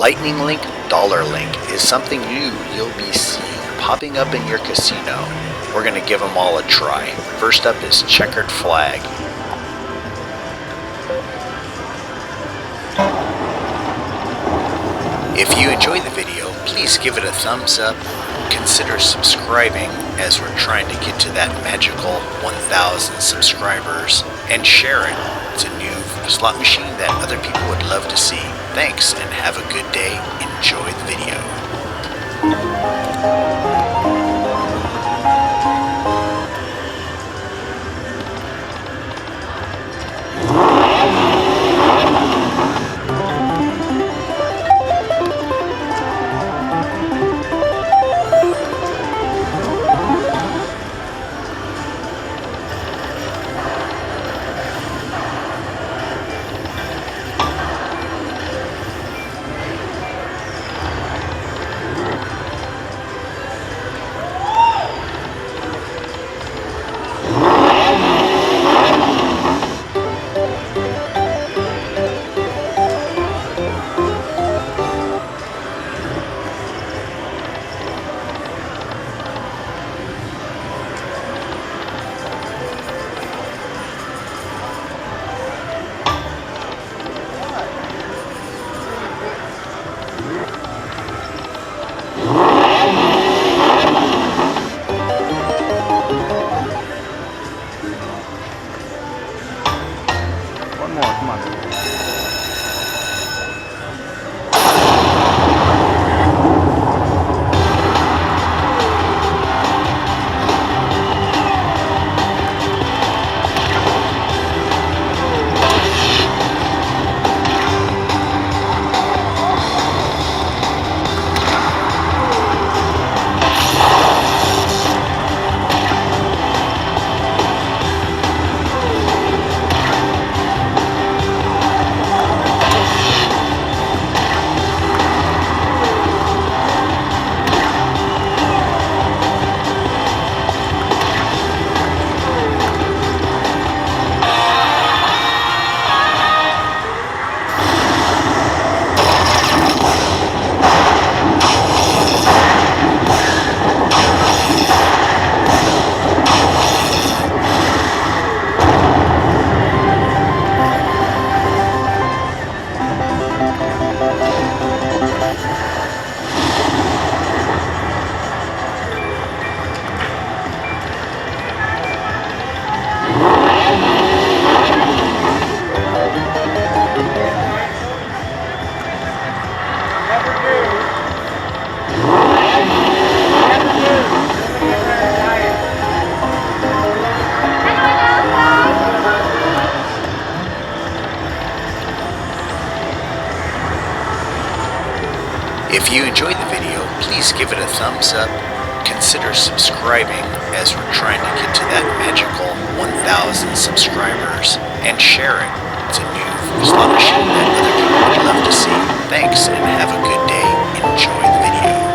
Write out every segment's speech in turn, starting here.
Lightning Link, Dollar Link is something new you'll be seeing popping up in your casino. We're going to give them all a try. First up is Checkered Flag. If you enjoyed the video, please give it a thumbs up. Consider subscribing as we're trying to get to that magical 1,000 subscribers, and share it. It's a new slot machine that other people would love to see. Thanks and have a good day. Enjoy the video. One more, come on. If you enjoyed the video, please give it a thumbs up. Consider subscribing as we're trying to get to that magical 1,000 subscribers, and share it. It's a new slot machine that other people would love to see. Thanks and have a good day. Enjoy the video.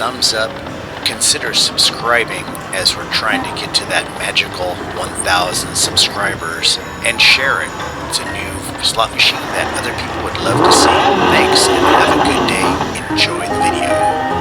thumbs up, consider subscribing as we're trying to get to that magical 1,000 subscribers, and share it. It's a new slot machine that other people would love to see. Thanks, and have a good day. Enjoy the video.